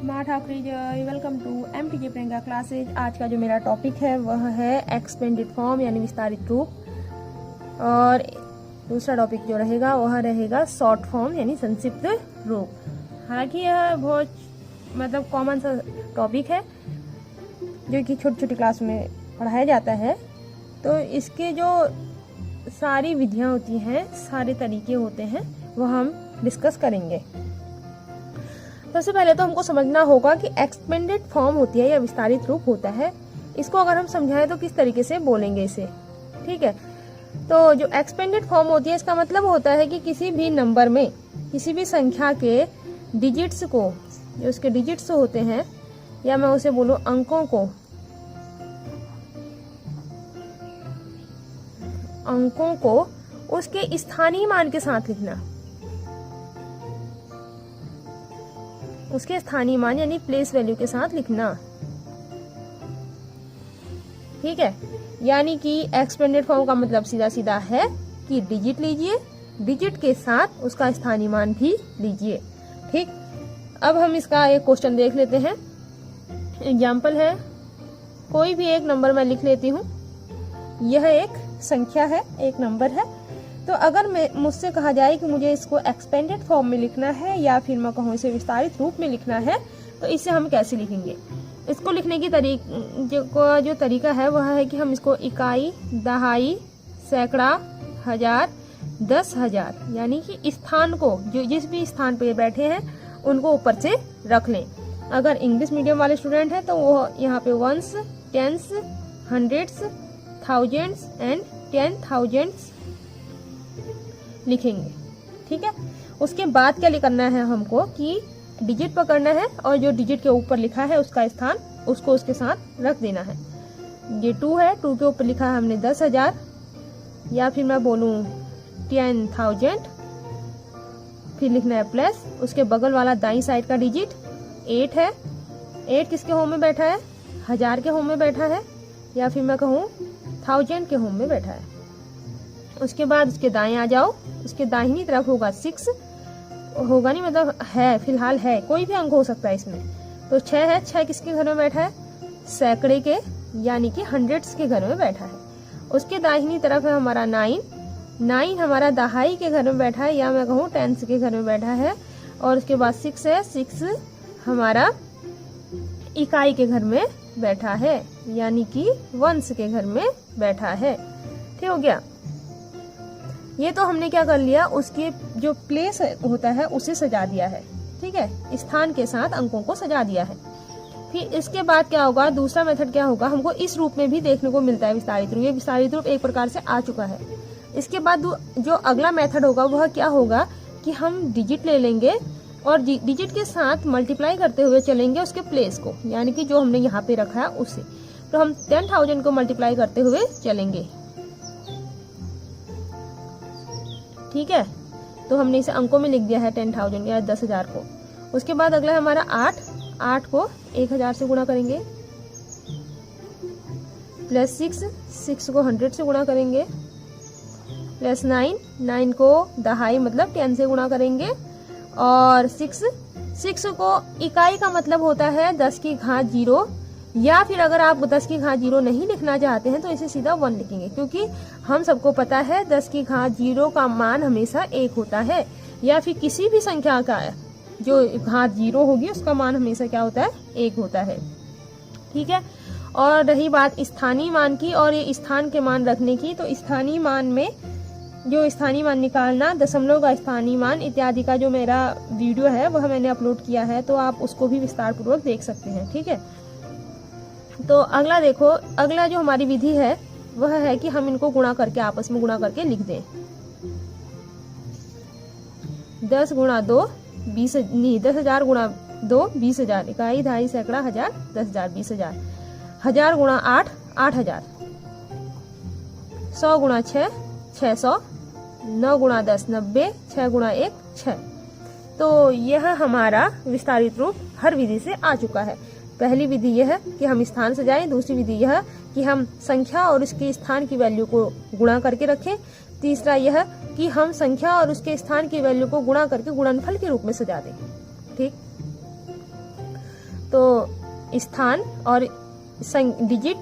माँ ठाकुरी जय, welcome to MTJ Priyanka classes. आज का जो मेरा टॉपिक है वह है एक्सपेंडेड फॉर्म यानी विस्तारित रूप, और दूसरा टॉपिक जो रहेगा वह रहेगा शॉर्ट फॉर्म यानी संक्षिप्त रूप। हालांकि यह बहुत कॉमन सा टॉपिक है जो कि छोटी छोटी क्लास में पढ़ाया जाता है। तो इसके जो सारी विधियाँ होती हैं, सारे तरीके होते हैं, वह हम डिस्कस करेंगे। सबसे पहले तो हमको समझना होगा कि एक्सपेंडेड फॉर्म होती है या विस्तारित रूप होता है, इसको अगर हम समझाएं तो किस तरीके से बोलेंगे इसे। ठीक है, तो जो एक्सपेंडेड फॉर्म होती है इसका मतलब होता है कि किसी भी नंबर में, किसी भी संख्या के डिजिट्स को, जो उसके डिजिट्स होते हैं, या मैं उसे बोलूं अंकों को उसके स्थानीय मान के साथ लिखना। उसके स्थानीय मान यानी प्लेस वैल्यू के साथ लिखना। ठीक है, यानी कि एक्सपेंडेड फॉर्म का मतलब सीधा सीधा है कि डिजिट लीजिए, डिजिट के साथ उसका स्थानीय मान भी लीजिए। ठीक, अब हम इसका एक क्वेश्चन देख लेते हैं। एग्जाम्पल है, कोई भी एक नंबर मैं लिख लेती हूँ। यह एक संख्या है, एक नंबर है। तो अगर मुझसे कहा जाए कि मुझे इसको एक्सपेंडेड फॉर्म में लिखना है या फिर मैं कहूँ इसे विस्तारित रूप में लिखना है, तो इसे हम कैसे लिखेंगे? इसको लिखने की जो तरीका है वह है कि हम इसको इकाई, दहाई, सैकड़ा, हजार, 10,000 यानी कि स्थान को, जो जिस भी स्थान पे बैठे हैं उनको ऊपर से रख लें। अगर इंग्लिश मीडियम वाले स्टूडेंट हैं तो वो यहाँ पे ones, tens, hundreds, thousands and 10,000s लिखेंगे। ठीक है, उसके बाद क्या करना है हमको कि डिजिट पकड़ना है और जो डिजिट के ऊपर लिखा है उसका स्थान उसको उसके साथ रख देना है। ये 2 है, 2 के ऊपर लिखा है हमने 10,000, या फिर मैं बोलूँ 10,000, फिर लिखना है प्लस, उसके बगल वाला दाईं साइड का डिजिट 8 है। 8 किसके होम में बैठा है? 1000 के होम में बैठा है, या फिर मैं कहूँ 1000 के होम में बैठा है। उसके बाद उसके दाएं आ जाओ, उसके दाहिनी तरफ होगा 6, होगा नहीं मतलब है, फिलहाल है, कोई भी अंक हो सकता है इसमें। तो 6 है, 6 किसके घर में बैठा है? सैकड़े के यानी कि हंड्रेड्स के घर में बैठा है। उसके दाहिनी तरफ है हमारा 9, 9 हमारा दहाई के घर में बैठा है, या मैं कहूँ टेंस के घर में बैठा है। और उसके बाद 6 है, 6 हमारा इकाई के घर में बैठा है, यानी कि वंश के घर में बैठा है। ठीक हो गया। ये तो हमने क्या कर लिया, उसके जो प्लेस होता है उसे सजा दिया है। ठीक है, स्थान के साथ अंकों को सजा दिया है। फिर इसके बाद क्या होगा, दूसरा मेथड क्या होगा, हमको इस रूप में भी देखने को मिलता है विस्तारित रूप। ये विस्तारित रूप एक प्रकार से आ चुका है। इसके बाद जो अगला मेथड होगा वह क्या होगा कि हम डिजिट ले लेंगे और डिजिट के साथ मल्टीप्लाई करते हुए चलेंगे उसके प्लेस को, यानी कि जो हमने यहाँ पे रखा है उससे। तो हम 10,000 को मल्टीप्लाई करते हुए चलेंगे। ठीक है, तो हमने इसे अंकों में लिख दिया है 10,000 या 10,000 को। उसके बाद अगला है हमारा 8 को 1000 से गुणा करेंगे, प्लस 6 को 100 से गुणा करेंगे, प्लस 9 को दहाई मतलब 10 से गुणा करेंगे, और 6 को इकाई का मतलब होता है 10 की घात 0, या फिर अगर आप 10 की घात 0 नहीं लिखना चाहते हैं तो इसे सीधा 1 लिखेंगे, क्योंकि हम सबको पता है 10 की घात 0 का मान हमेशा 1 होता है, या फिर किसी भी संख्या का जो घात 0 होगी उसका मान हमेशा क्या होता है? 1 होता है। ठीक है, और रही बात स्थानीय मान की और ये स्थान के मान रखने की, तो स्थानीय मान में जो स्थानीय मान निकालना, दशमलव का स्थानीय मान इत्यादि का जो मेरा वीडियो है वह मैंने अपलोड किया है, तो आप उसको भी विस्तार पूर्वक देख सकते हैं। ठीक है, तो अगला देखो, अगला जो हमारी विधि है वह है कि हम इनको गुणा करके, आपस में गुणा करके लिख दें। 10 गुणा 2 20, नहीं 10,000 गुणा 2 20,000, इकाई, दहाई, सैकड़ा, हजार, 10,000 20,000, 1000 गुणा 8 8,000, 100 गुणा 6 600, 9 गुणा 10 90, 6 गुणा 1 6। तो यह हमारा विस्तारित रूप हर विधि से आ चुका है। पहली विधि यह है कि हम स्थान सजाएं, दूसरी विधि यह है कि हम संख्या और उसके स्थान की वैल्यू को गुणा करके रखें, तीसरा यह कि हम संख्या और उसके स्थान की वैल्यू को गुणा करके गुणनफल के रूप में सजा दें। ठीक, तो स्थान और डिजिट,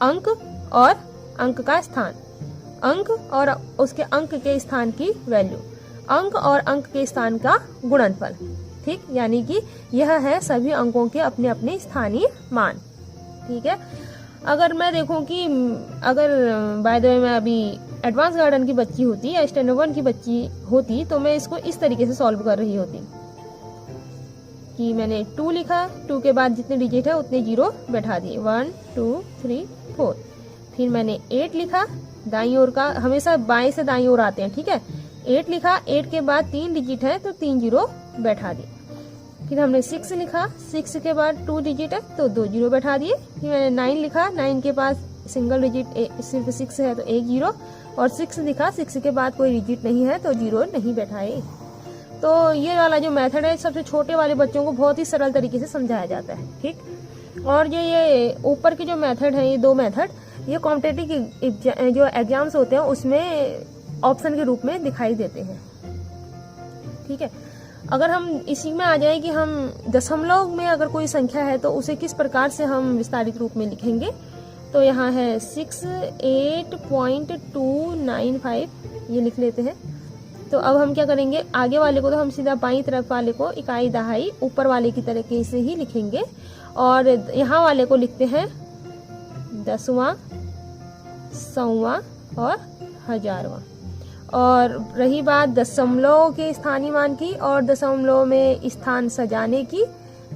अंक और अंक का स्थान, अंक और उसके अंक के स्थान की वैल्यू, अंक और अंक के स्थान का गुणनफल। ठीक, यानी कि यह है सभी अंकों के अपने अपने स्थानीय मान। ठीक है, अगर मैं देखूं कि अगर बाय द वे मैं अभी एडवांस गार्डन की बच्ची होती या स्टैंडर्ड 1 की बच्ची होती तो मैं इसको इस तरीके से सॉल्व कर रही होती कि मैंने 2 लिखा, 2 के बाद जितने डिजिट है उतने जीरो बैठा दिए, 1 2 3 4। फिर मैंने 8 लिखा, दाईं ओर का हमेशा बाएं से दाईं ओर आते हैं। ठीक है, 8 लिखा, 8 के बाद 3 डिजिट है तो 3 जीरो बैठा दिए। फिर हमने 6 लिखा, 6 के बाद 2 डिजिट है तो 2 जीरो बैठा दिए। फिर मैंने 9 लिखा, 9 के पास सिंगल डिजिट सिर्फ 6 है तो 1 जीरो, और 6 लिखा, 6 के बाद कोई डिजिट नहीं है तो जीरो नहीं बैठाए। तो ये वाला जो मेथड है सबसे छोटे वाले बच्चों को बहुत ही सरल तरीके से समझाया जाता है। ठीक, और ये ऊपर के जो मेथड है, ये 2 मेथड, ये कॉम्पिटिटिव जो एग्जाम्स होते हैं उसमें ऑप्शन के रूप में दिखाई देते हैं। ठीक है, अगर हम इसी में आ जाए कि हम दशमलव में अगर कोई संख्या है तो उसे किस प्रकार से हम विस्तारित रूप में लिखेंगे, तो यहाँ है 68.295 ये लिख लेते हैं। तो अब हम क्या करेंगे, आगे वाले को तो हम सीधा बाईं तरफ वाले को इकाई दहाई ऊपर वाले की तरीके से ही लिखेंगे, और यहाँ वाले को लिखते हैं दसवां, सौवां और हजारवां। और रही बात दशमलव के स्थानीय मान की और दशमलव में स्थान सजाने की,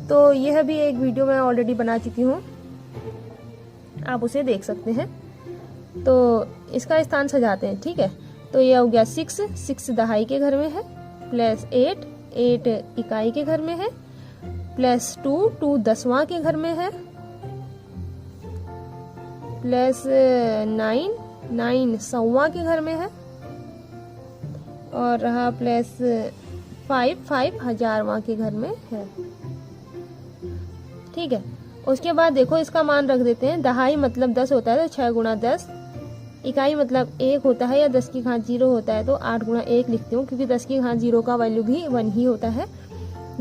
तो यह भी एक वीडियो मैं ऑलरेडी बना चुकी हूँ, आप उसे देख सकते हैं। तो इसका स्थान सजाते हैं। ठीक है, तो यह हो गया 6 दहाई के घर में है, प्लस 8 इकाई के घर में है, प्लस 2 दसवां के घर में है, प्लस 9 सौवां के घर में है, और रहा प्लस 5 हजारवां के घर में है। ठीक है, उसके बाद देखो इसका मान रख देते हैं। दहाई मतलब 10 होता है तो 6 गुणा 10, इकाई मतलब 1 होता है या 10 की घात 0 होता है तो 8 गुणा 1 लिखती हूँ, क्योंकि 10 की घात 0 का वैल्यू भी 1 ही होता है।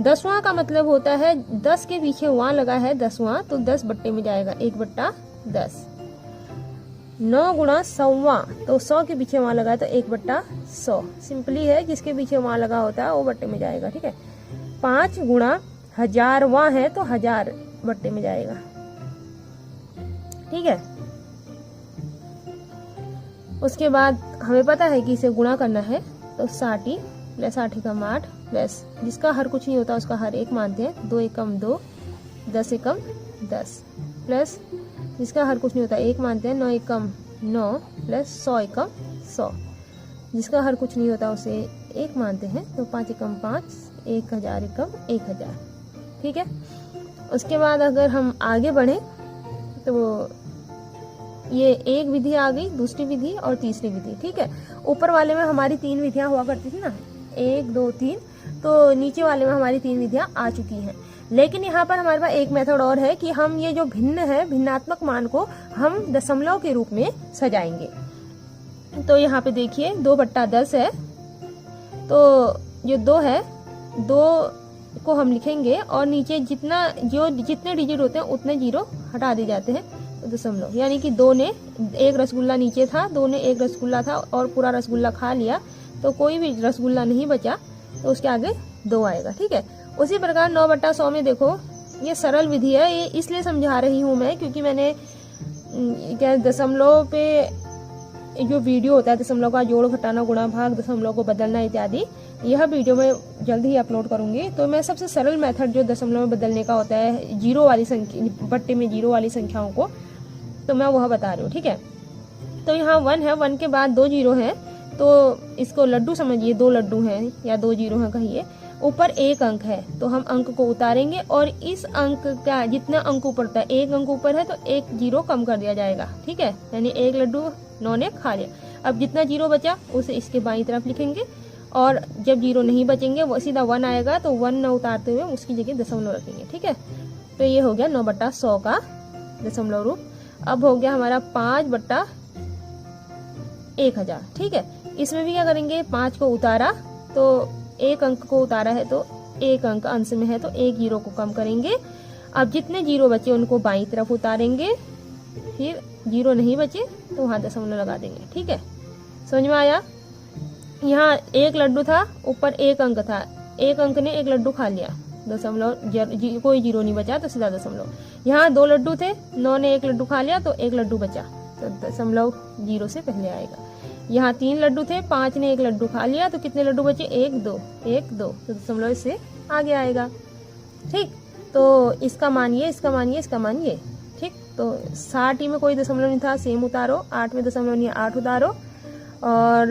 दसवां का मतलब होता है 10 के पीछे वहां लगा है दसवां, तो 10 बट्टे में जाएगा, 1/10। 9 गुणा सौवां, तो 100 के पीछे वहां लगा है तो 1/100। सिंपली है, जिसके पीछे वहां लगा होता है वो बट्टे में जाएगा। ठीक है, 5 गुणा हजारवां है तो 1000 बट्टे में जाएगा। ठीक है, उसके बाद हमें पता है कि इसे गुणा करना है, तो 60 प्लस 8 एकम 8 प्लस जिसका हर कुछ नहीं होता उसका हर एक मानते हैं, 2 एकम 2, 10 एकम 10, प्लस जिसका हर कुछ नहीं होता 1 मानते हैं, 9 एकम 9 प्लस 100 एकम 100, जिसका हर कुछ नहीं होता उसे 1 मानते हैं, तो 5 एकम 5, 1000 एकम 1000। ठीक है, उसके बाद अगर हम आगे बढ़े तो ये एक विधि आ गई, दूसरी विधि और तीसरी विधि। ठीक है, ऊपर वाले में हमारी 3 विधियां हुआ करती थी ना, 1 2 3, तो नीचे वाले में हमारी 3 विधियां आ चुकी हैं। लेकिन यहाँ पर हमारे पास एक मेथड और है कि हम ये जो भिन्न है, भिन्नात्मक मान को हम दशमलव के रूप में सजाएंगे। तो यहाँ पे देखिए 2/10 है, तो जो 2 है, 2 को हम लिखेंगे और नीचे जितने डिजिट होते हैं उतने जीरो हटा दिए जाते हैं, दशमलव। यानी कि 2 ने एक रसगुल्ला नीचे था, 2 ने एक रसगुल्ला था और पूरा रसगुल्ला खा लिया, तो कोई भी रसगुल्ला नहीं बचा, तो उसके आगे 2 आएगा। ठीक है, उसी प्रकार 9/100 में देखो, ये सरल विधि है, ये इसलिए समझा रही हूँ मैं क्योंकि मैंने क्या दशमलव पे जो वीडियो होता है, दशमलव का जोड़, घटाना, गुणा, भाग, दशमलव को बदलना इत्यादि, यह वीडियो मैं जल्द ही अपलोड करूंगी। तो मैं सबसे सरल मेथड जो दशमलव में बदलने का होता है, जीरो वाली संख्या, बट्टे में जीरो वाली संख्याओं को, तो मैं वह बता रही हूँ। ठीक है, तो यहाँ 1 है, 1 के बाद 2 जीरो है, तो इसको लड्डू समझिए, 2 लड्डू हैं या 2 जीरो हैं कहिए, ऊपर 1 अंक है, तो हम अंक को उतारेंगे और इस अंक का जितना अंक ऊपर था, 1 अंक ऊपर है तो 1 जीरो कम कर दिया जाएगा। ठीक है, यानी 1 लड्डू 9 ने खा लिया। अब जितना जीरो बचा उसे इसके बाईं तरफ लिखेंगे, और जब जीरो नहीं बचेंगे वो सीधा 1 आएगा, तो 1 न उतारते हुए उसकी जगह दशमलव रखेंगे। ठीक है, तो ये हो गया 9/100 का दशमलव रूप। अब हो गया हमारा 5/1000। ठीक है, इसमें भी क्या करेंगे, 5 को उतारा तो 1 अंक को उतारा है तो 1 अंक अंश में है तो 1 जीरो को कम करेंगे। अब जितने जीरो बचे उनको बाईं तरफ उतारेंगे, फिर जीरो नहीं बचे तो वहां दशमलव लगा देंगे। ठीक है, समझ में आया। यहाँ एक लड्डू था, ऊपर एक अंक था, एक अंक ने एक लड्डू खा लिया, दशमलव कोई जीरो नहीं बचा तो सीधा दशमलव। यहाँ 2 लड्डू थे, 9 ने एक लड्डू खा लिया तो एक लड्डू बचा, तो दशमलव जीरो से पहले आएगा। यहाँ 3 लड्डू थे, 5 ने एक लड्डू खा लिया तो कितने लड्डू बचे, 1 2 1 2, तो दशमलव इससे आगे आएगा। ठीक, तो इसका मान ये, इसका मान ये, इसका मान ये। ठीक, तो 60 में कोई दशमलव नहीं था, सेम उतारो। 8 में दशमलव नहीं है, 8 उतारो। और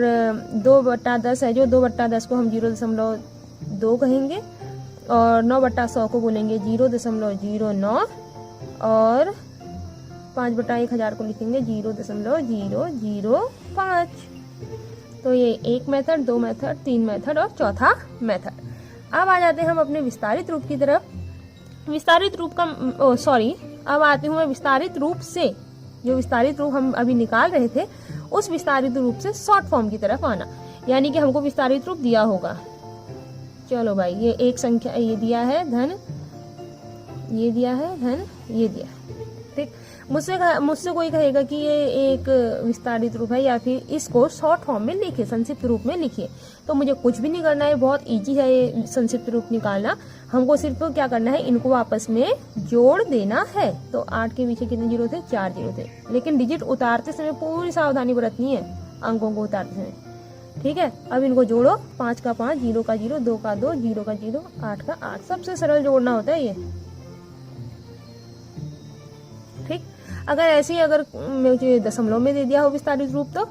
2/10 है जो 2/10 को हम 0.2 कहेंगे, और 9/100 को बोलेंगे 0.09, और 5/1000 को लिखेंगे 0.005। तो ये एक मेथड, 2 मेथड, 3 मेथड और चौथा मेथड। अब आ जाते हैं हम अपने विस्तारित रूप की तरफ। विस्तारित रूप का अब आती हूँ मैं विस्तारित रूप से, जो विस्तारित रूप हम अभी निकाल रहे थे उस विस्तारित रूप से शॉर्ट फॉर्म की तरफ आना। यानी कि हमको विस्तारित रूप दिया होगा, चलो भाई ये एक संख्या, ये दिया है धन, ये दिया है धन, ये दिया है। ठीक, मुझसे कोई कहेगा कि ये एक विस्तारित रूप है या फिर इसको शॉर्ट फॉर्म में लिखिए, संक्षिप्त रूप में लिखिए, तो मुझे कुछ भी नहीं करना है, बहुत इजी है ये संक्षिप्त रूप निकालना। हमको सिर्फ क्या करना है, इनको आपस में जोड़ देना है। तो 8 के पीछे कितने जीरो थे, 4 जीरो थे, लेकिन डिजिट उतारते समय पूरी सावधानी बरतनी है, अंकों को उतारते समय। ठीक है, अब इनको जोड़ो, 5 का 5, 0 का 0, 2 का 2, 0 का 0, 8 का 8। सबसे सरल जोड़ना होता है ये। ठीक, अगर ऐसे ही अगर मुझे दशमलव में दे दिया हो विस्तारित रूप, तो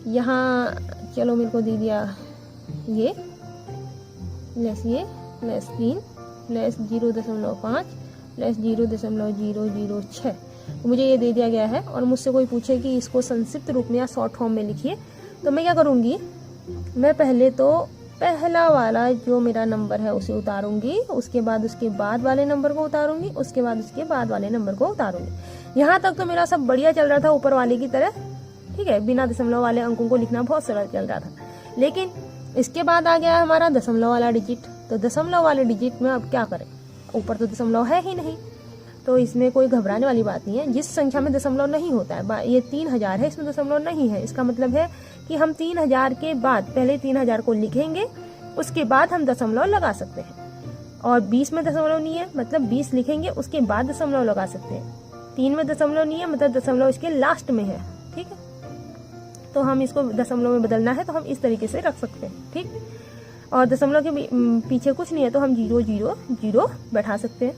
यहाँ चलो मेरे को दे दिया ये लेस 3 लेस 0.5 लेस 0.006, तो मुझे ये दे दिया गया है। और मुझसे कोई पूछे कि इसको संक्षिप्त रूप में या शॉर्ट फॉर्म में लिखिए, तो मैं क्या करूँगी, मैं पहले तो पहला वाला जो मेरा नंबर है उसे उतारूंगी, उसके बाद उसके बाद वाले नंबर को उतारूंगी, उसके बाद उसके बाद वाले नंबर को उतारूंगी। यहाँ तक तो मेरा सब बढ़िया चल रहा था ऊपर वाले की तरह। ठीक है, बिना दशमलव वाले अंकों को लिखना बहुत सरल चल रहा था, लेकिन इसके बाद आ गया हमारा दशमलव वाला डिजिट। तो दशमलव वाले डिजिट में अब क्या करें, ऊपर तो दशमलव है ही नहीं, तो इसमें कोई घबराने वाली बात नहीं है। जिस संख्या में दशमलव नहीं होता है, ये 3000 है, इसमें दशमलव नहीं है, इसका मतलब है कि हम 3000 के बाद पहले 3000 को लिखेंगे, उसके बाद हम दशमलव लगा सकते हैं। और 20 में दशमलव नहीं है, मतलब 20 लिखेंगे उसके बाद दशमलव लगा सकते हैं। 3 में दशमलव नहीं है, मतलब दशमलव इसके लास्ट में है। ठीक है, तो हम इसको दशमलव में बदलना है तो हम इस तरीके से रख सकते हैं। ठीक, और दशमलव के पीछे कुछ नहीं है तो हम 0 0 0 बैठा सकते हैं।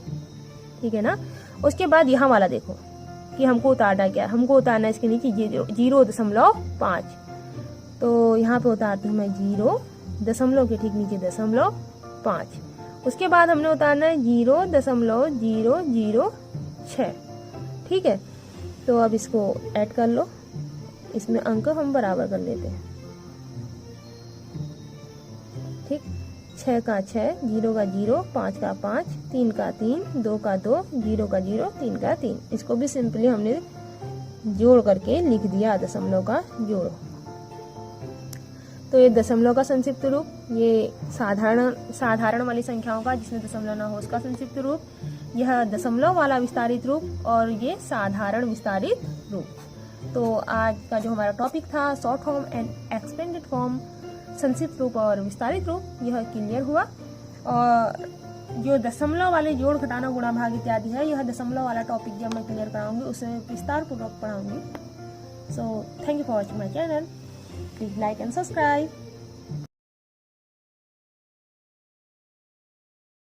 ठीक है ना। उसके बाद यहाँ वाला देखो कि हमको उतारना क्या है, हमको उतारना है इसके नीचे 0.5, तो यहाँ पे उतारती हूँ मैं 0, दशमलव के ठीक नीचे 0.5। उसके बाद हमने उतारना है 0.006। ठीक है, तो अब इसको ऐड कर लो, इसमें अंक हम बराबर कर लेते हैं। ठीक, 6 का 6, 0 का 0, 5 का 5, 3 का 3, 2 का 2, 0 का 0, 3 का 3। इसको भी सिंपली हमने जोड़ करके लिख दिया, दशमलव का जोड़। तो ये दशमलव का संक्षिप्त रूप, ये साधारण वाली संख्याओं का जिसमें दशमलव ना हो उसका संक्षिप्त रूप, यह दशमलव वाला विस्तारित रूप, और ये साधारण विस्तारित रूप। तो आज का जो हमारा टॉपिक था short form and expanded form, संक्षिप्त रूप और विस्तारित रूप, यह क्लियर हुआ। और जो दशमलव वाले जोड़ घटाना गुणा भाग इत्यादि है, यह दशमलव वाला टॉपिक जब मैं क्लियर कराऊंगी उसे विस्तार पूर्वक पढ़ाऊंगी। So thank you for watching my channel, please like and subscribe.